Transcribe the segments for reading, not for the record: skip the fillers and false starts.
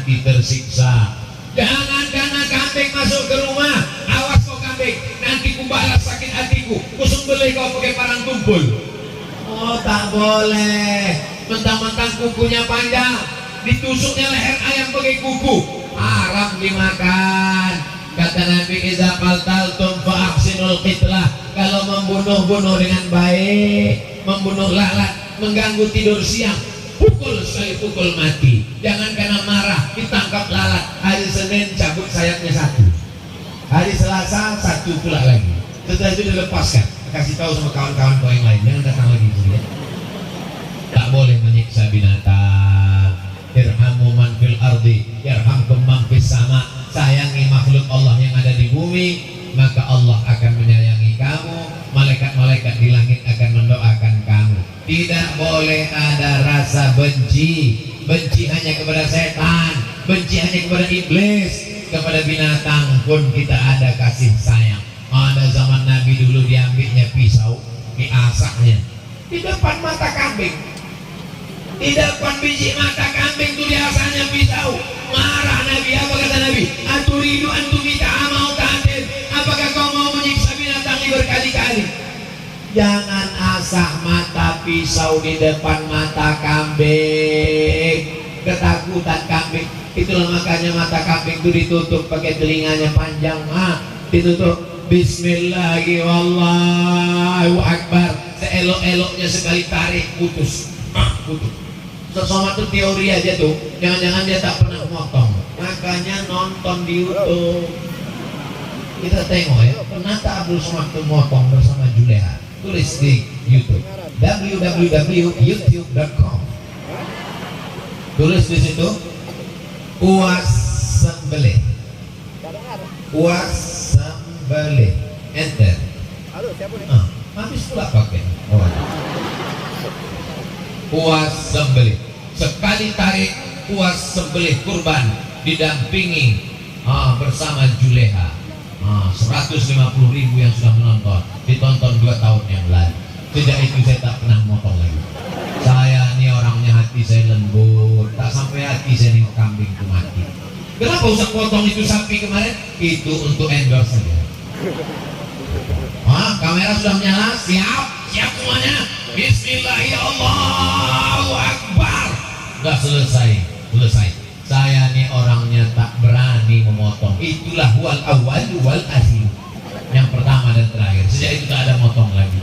hati tersiksa. Jangan karena kambing masuk ke rumah, awas kau kambing, nanti ku balas sakit hatiku, ku sembelih kau pakai parang tumpul. Oh tak boleh, mentang-mentang kukunya panjang, ditusuknya leher ayam pakai kuku, haram dimakan. Kata Nabi, iza qaltaltum fa ahsinul qitlah, kalau membunuh dengan baik, membunuh lalat, mengganggu tidur siang, pukul sekali pukul mati. Jangan karena marah ditangkap lalat, hari Senin cabut sayapnya satu, hari Selasa satu pula lagi, setelah itu dilepaskan, kasih tahu sama kawan-kawan kau yang lain, jangan datang lagi sini ya. Tak boleh menyiksa binatang. Irhamu man fil ardi yarhamkum man fis sama. Sayangi makhluk Allah yang ada di bumi, maka Allah akan menyayangi kamu. Malaikat-malaikat di langit akan mendoakan kamu. Tidak boleh ada rasa benci. Benci hanya kepada setan, benci hanya kepada iblis. Kepada binatang pun kita ada kasih sayang. Ada zaman Nabi dulu diambilnya pisau, diasahnya di depan mata kambing, di depan biji mata kambing itu diasahnya pisau. Marah Nabi, apa kata Nabi? Aturidu antum mau ta'atir, apakah kau mau menyiksa binatang ini berkali-kali? Jangan asah mata pisau di depan mata kambing, ketakutan kambing. Itulah makanya mata kambing itu ditutup pakai telinganya panjang, ditutup. Bismillahirrahmanirrahim, Allahu Akbar. Seelok-eloknya sekali tarik, putus, putus. Sesama itu teori aja tuh, jangan-jangan dia tak pernah motong, makanya nonton di YouTube. Kita tengok ya, pernah tak Abdul Somad itu motong bersama Juleha? Tulis di YouTube, www.youtube.com. Tulis di situ, puas sembelih, puas sembelih, enter. Habis pula pakai. Puas sembelih, sekali tarik puas sembelih kurban didampingi bersama Juleha. 150.000 yang sudah menonton, ditonton 2 tahun yang lalu. Sejak itu saya tak pernah motong lagi. Saya ini orangnya hati saya lembut, tak sampai hati saya nengok kambing itu mati. Kenapa usah potong itu sapi kemarin? Itu untuk endorse saja. Kamera sudah menyala, siap semuanya. Bismillahirrahmanirrahim, Allahu Akbar. Sudah selesai. Saya nih orangnya tak berani memotong. Itulah wal awal wal akhir, yang pertama dan terakhir. Sejak itu tak ada motong lagi.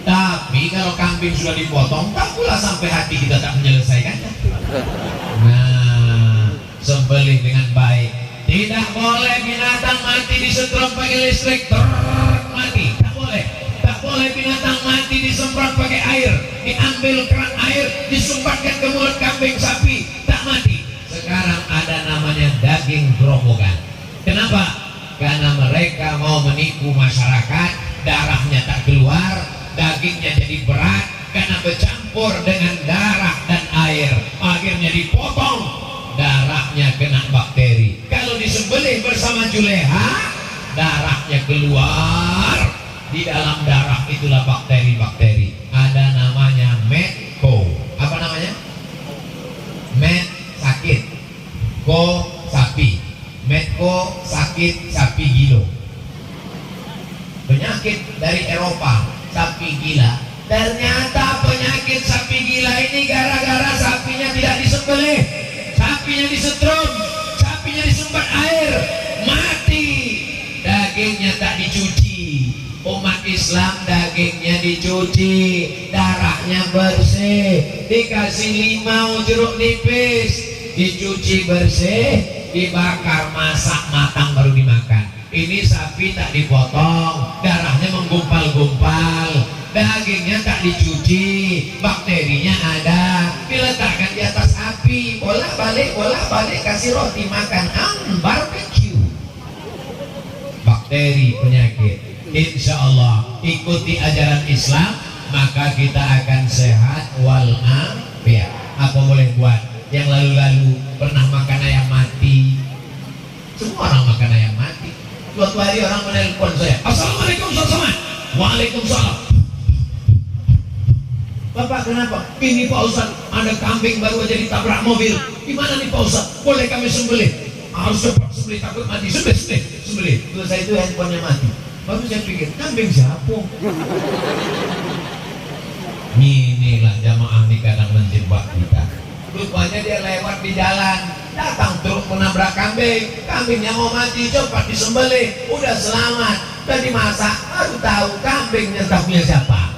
Tapi kalau kambing sudah dipotong, tak pula sampai hati kita tak menyelesaikannya. Nah, sembelih dengan baik. Tidak boleh binatang mati disetrum pakai listrik, mati. Tak boleh. Tak boleh binatang mati disemprot pakai air, diambil keran air, disumbatkan ke mulut kambing sapi, tak mati. Sekarang ada namanya daging gerobogan. Kenapa? Karena mereka mau menipu masyarakat, darahnya tak keluar, dagingnya jadi berat karena bercampur dengan darah dan air, akhirnya dipotong, darahnya kena bakteri. Kalau disembelih bersama Juleha, darahnya keluar, di dalam darah itulah bakteri-bakteri. Ada namanya medco. Apa namanya? Med sakit, ko sapi. Medco sakit sapi gilo. Penyakit dari Eropa, sapi gila. Ternyata penyakit sapi gila ini gara-gara sapinya tidak disembelih, sapinya disetrum, sapinya disumbat air, mati. Dagingnya tak dicuci. Umat Islam dagingnya dicuci, darahnya bersih, dikasih limau jeruk nipis, dicuci bersih, dibakar, masak matang baru dimakan. Ini sapi tak dipotong, darahnya menggumpal-gumpal, dagingnya tak dicuci, bakterinya ada, diletakkan di atas api, bolak-balik kasih roti makan, barbecue. Bakteri, penyakit. Insya Allah ikuti ajaran Islam, maka kita akan sehat walafiat. Apa boleh buat? Yang lalu-lalu pernah makan ayam mati. Semua orang makan ayam mati. Suatu hari orang menelpon saya, Assalamualaikum Ustaz Somad. Waalaikumsalam. Bapak kenapa? Ini Pak Ustaz, ada kambing baru aja ditabrak mobil. Gimana nih Pak Ustaz? Boleh kami sembelih? Harus cepat sembelih, takut mati. Sembelih. Selesai itu handphonenya mati. Baru saya pikir, kambing siapa? Inilah jamaah nih kadang menjebak kita. Rupanya dia lewat di jalan, datang truk menabrak kambing. Kambingnya mau mati, cepat disembelih. Udah selamat, udah dimasak, baru tahu kambingnya tak punya siapa.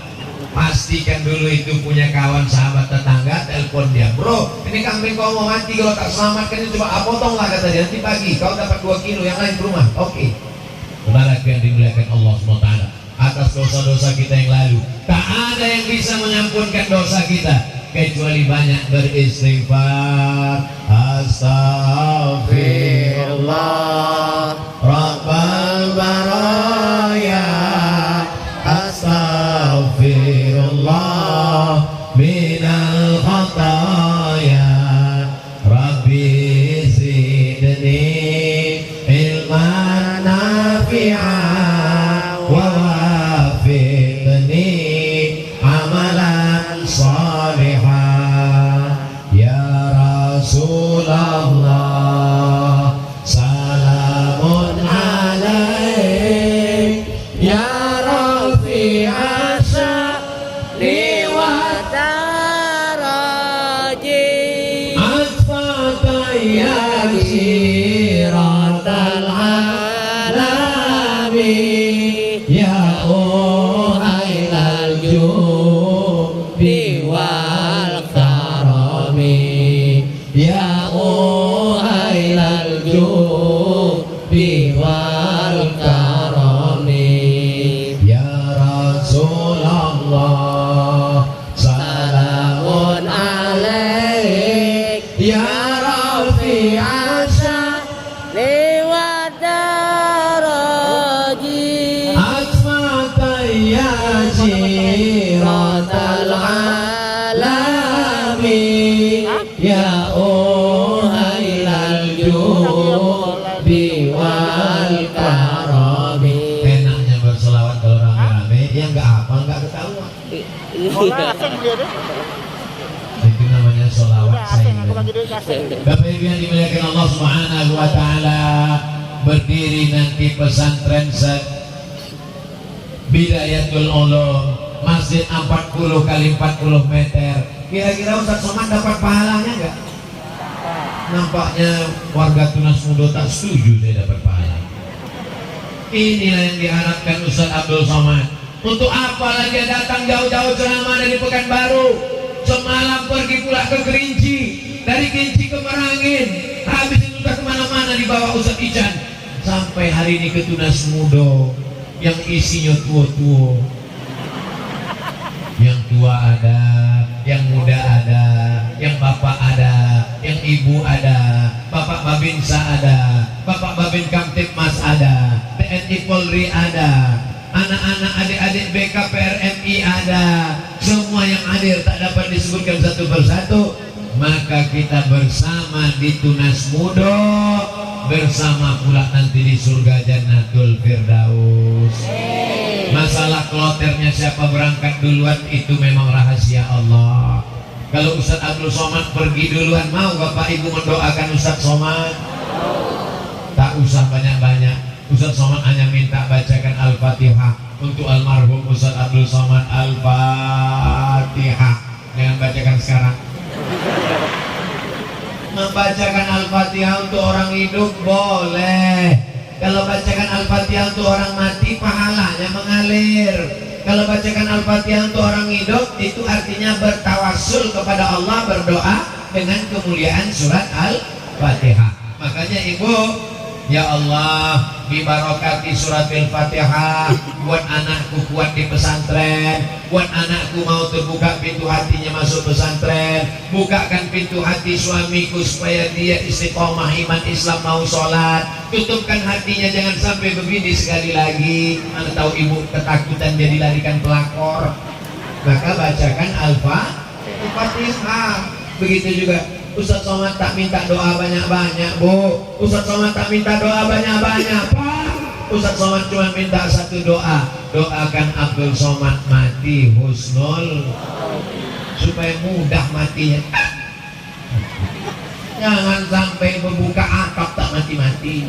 Pastikan dulu itu punya kawan, sahabat, tetangga, telepon dia, bro, ini kambing kau mau mati, kalau tak selamatkan ini coba potong lah kata dia, nanti pagi kau dapat 2 kilo yang lain ke rumah. Oke. Saudara yang dimuliakan Allah SWT, atas dosa-dosa kita yang lalu, tak ada yang bisa mengampunkan dosa kita kecuali banyak beristighfar. Astaghfirullah Rabbal baraya, astaghfirullah minal khataya, Rabbi zidni ilman nafi'an wa wafiqni amalan salihan. Ya Rasulullah salamun alaik, ya itu namanya sholawat sayyidina. Bapak Ibu yang dimuliakan Allah Subhanahu wa taala, berdiri nanti pesantren Bidayatul Ulum, masjid 40 kali 40 meter. Kira-kira Ustaz Somad dapat pahalanya enggak? Nampaknya warga Tunas Mudo tak setuju saya dapat pahala. Inilah yang diharapkan Ustaz Abdul Somad. Untuk apa lagi datang jauh-jauh ceramah dari Pekanbaru, semalam pergi pula ke Kerinci, dari Kerinci ke Merangin, habis itu tak kemana-mana di bawah Ustaz Ican, sampai hari ini ke Tunas Mudo yang isinya tua-tua. Yang tua ada, yang muda ada, yang bapak ada, yang ibu ada, bapak Babinsa ada, bapak Babin Kamtipmas ada, TNI Polri ada, anak-anak adik-adik BKPRMI ada, semua yang hadir tak dapat disebutkan satu persatu. Maka kita bersama di Tunas Mudo, bersama pula nanti di surga Jannatul Firdaus. Masalah kloternya siapa berangkat duluan itu memang rahasia Allah. Kalau Ustaz Abdul Somad pergi duluan, mau Bapak Ibu mendoakan Ustaz Somad? Tak usah banyak-banyak. Ustaz Somad hanya minta bacakan Al-Fatihah untuk almarhum Ustaz Abdul Somad. Al-Fatihah. Jangan bacakan sekarang. Membacakan Al-Fatihah untuk orang hidup boleh. Kalau bacakan Al-Fatihah untuk orang mati, pahalanya mengalir. Kalau bacakan Al-Fatihah untuk orang hidup, itu artinya bertawasul kepada Allah, berdoa dengan kemuliaan surat Al-Fatihah. Makanya Ibu, ya Allah, bibarokati surat Al-Fatihah, buat anakku kuat di pesantren, buat anakku mau terbuka pintu hatinya masuk pesantren, bukakan pintu hati suamiku supaya dia istiqomah iman Islam mau sholat, tutupkan hatinya jangan sampai begini sekali lagi. Mana tahu ibu ketakutan jadi larikan pelakor. Maka bacakan Al-Fatihah. Begitu juga Ustaz Somad tak minta doa banyak-banyak, Bu. Ustaz Somad tak minta doa banyak-banyak, Pak. Ustaz Somad cuma minta satu doa. Doakan Abdul Somad mati husnul, supaya mudah matinya. Jangan sampai membuka atap tak mati-mati,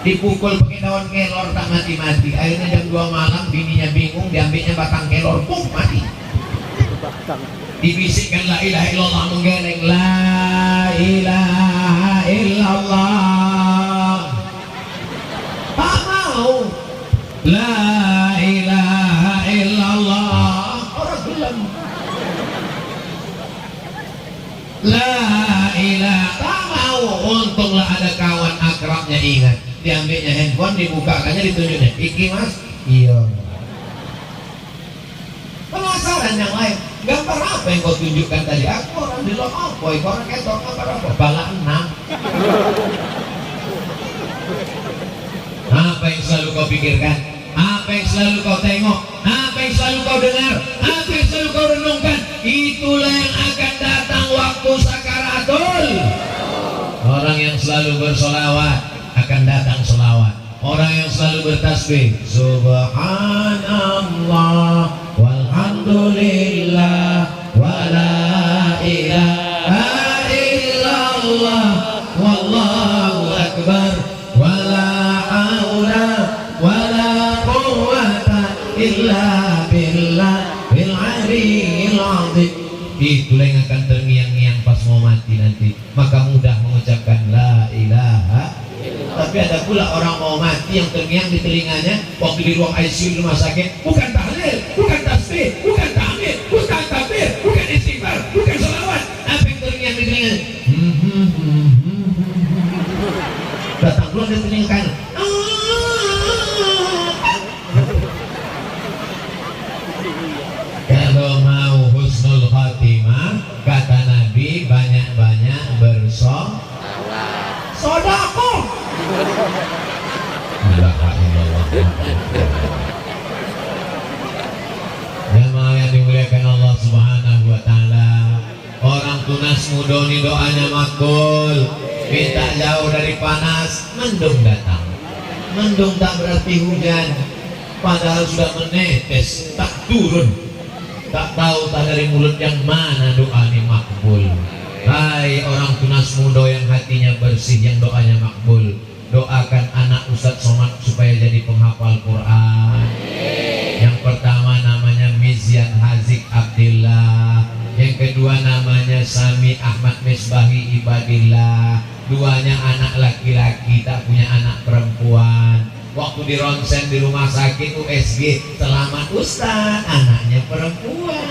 dipukul pakai daun kelor tak mati-mati. Akhirnya jam 2 malam bininya bingung, diambilnya batang kelor, pum, mati. Dibisikkan la ilaha illallah, menggeleng la ilaha illallah, tak mau la ilaha illallah, orang bilang la ilaha, tak mau. Untunglah ada kawan akrabnya ingat, diambilnya handphone, dibukakannya, ditunjuknya, iki mas, iya. Penasaran yang lain, gambar apa yang kau tunjukkan tadi? Aku orang di Lokopoy, kau orang ketok apa? Bala 6. Apa yang selalu kau pikirkan? Apa yang selalu kau tengok? Apa yang selalu kau dengar? Apa yang selalu kau renungkan? Itulah yang akan datang waktu sakaratul. Orang yang selalu bersolawat akan datang solawat. Orang yang selalu bertasbih subhanallah walhamdulillah wala ilaha illallah wallahu akbar wala haula wala quwwata illa billah bil aliyyil azim. Itulah yang akan terngiang-ngiang pas mau mati nanti. Maka mudah mengucapkan la ilaha. Tapi ada pula orang mau mati yang terngiang di telinganya waktu di ruang ICU di rumah sakit, bukan tahlil, bukan tasbih, bukan tahmid, bukan takbir, bukan istighfar, bukan salawat. Apa yang terngiang di telinganya? Datang keluar dari telinga kanan. Kalau mau husnul khatimah, kata Nabi, banyak-banyak bersedekah. Jamaah yang dimuliakan Allah Subhanahu wa taala, orang tunas muda ini doanya makbul. Minta jauh dari panas, mendung datang. Mendung tak berarti hujan, padahal sudah menetes, tak turun. Tak tahu tak dari mulut yang mana doa ini makbul. Hai orang tunas muda yang hatinya bersih, yang doanya makbul, doakan anak Ustadz Somad supaya jadi penghafal Quran. Yang pertama namanya Mizyan Hazik Abdillah, yang kedua namanya Sami Ahmad Misbahi Ibadillah. Duanya anak laki-laki, tak punya anak perempuan. Waktu di ronsen di rumah sakit USG, selamat Ustadz, anaknya perempuan.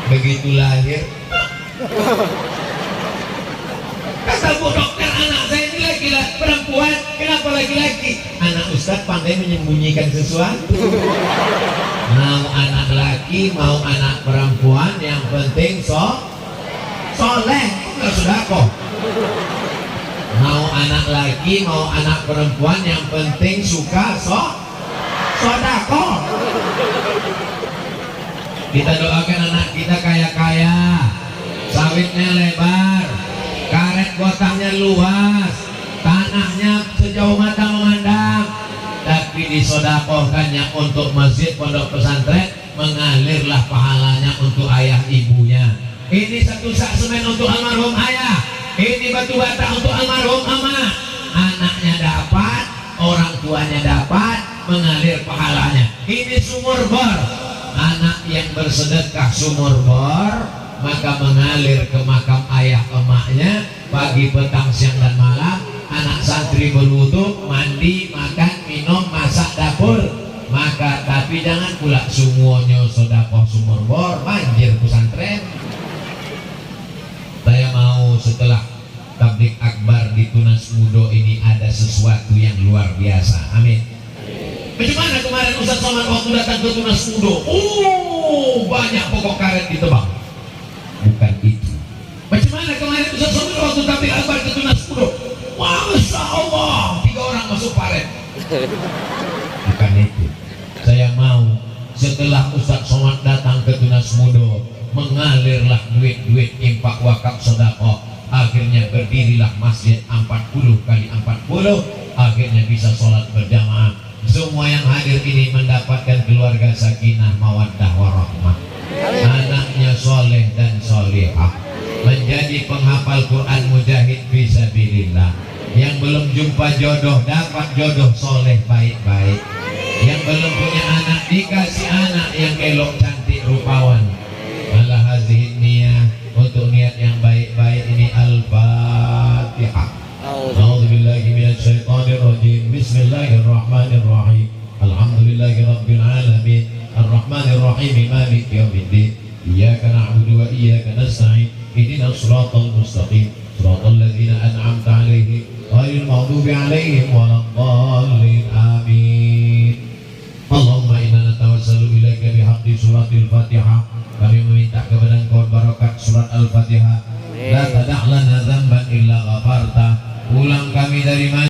Begitu lahir, kata bu dokter, anak saya ini laki-laki perempuan, kenapa laki-laki? Anak Ustadz pandai menyembunyikan sesuatu. Mau anak laki, mau anak perempuan, yang penting soleh, nggak sodako. Mau anak laki, mau anak perempuan, yang penting suka sodako. Kita doakan anak kita kaya-kaya, sawitnya lebar, karet gotangnya luas, tanahnya sejauh mata memandang, tapi disodakohkannya untuk masjid pondok pesantren, mengalirlah pahalanya untuk ayah ibunya. Ini satu sak semen untuk almarhum ayah, ini batu bata untuk almarhum ama. Anaknya dapat, orang tuanya dapat, mengalir pahalanya. Ini sumur bor, anak yang bersedekah sumur bor, maka mengalir ke makam ayah emaknya pagi, petang, siang dan malam. Anak santri berwudu, mandi, makan, minum, masak dapur. Maka tapi jangan pula semuanya sedekah sumur bor, banjir pesantren. Saya mau setelah tablik akbar di Tunas Mudo ini ada sesuatu yang luar biasa. Amin. Bagaimana kemarin Ustaz Somad waktu datang ke Tunas Mudo? Banyak pokok karet ditebang. Bukan itu. Bagaimana kemarin Ustaz Somad waktu tablik akbar ke Tunas Mudo? Masya Allah, 3 orang masuk paret. Bukan itu. Saya mau setelah Ustaz Somad datang ke Tunas Mudo, mengalirlah duit-duit infak wakaf sedekah. Akhirnya berdirilah masjid 40 kali 40. Akhirnya bisa sholat berjamaah. Semua yang hadir ini mendapatkan keluarga sakinah mawaddah warahmah. Anaknya soleh dan solehah, menjadi penghafal Quran mujahid fisabilillah. Yang belum jumpa jodoh dapat jodoh soleh baik-baik. Yang belum punya anak dikasih anak yang elok cantik rupawan. Ala hazihin niyah, untuk niat yang baik-baik ini. Al-Fatihah. A'udzubillahi minasyaitonirrajim. Bismillahirrahmanirrahim. Alhamdulillahi rabbil alamin. Ar-Rahmanirrahim. Maliki yaumiddin. Iyyaka na'budu wa iyyaka nasta'in. Ihdinas shiratal mustaqim. Shiratal ladzina an'amta 'alaihim ghairil maghdubi 'alaihim waladdallin. Amin. Allahumma inna natawassalu ilaika bihaqqi suratil Fatihah. Kami meminta kepada Engkau barakat surat Al-Fatihah. La tada' lana dzamban illa ghafarta. Ulang kami dari mana?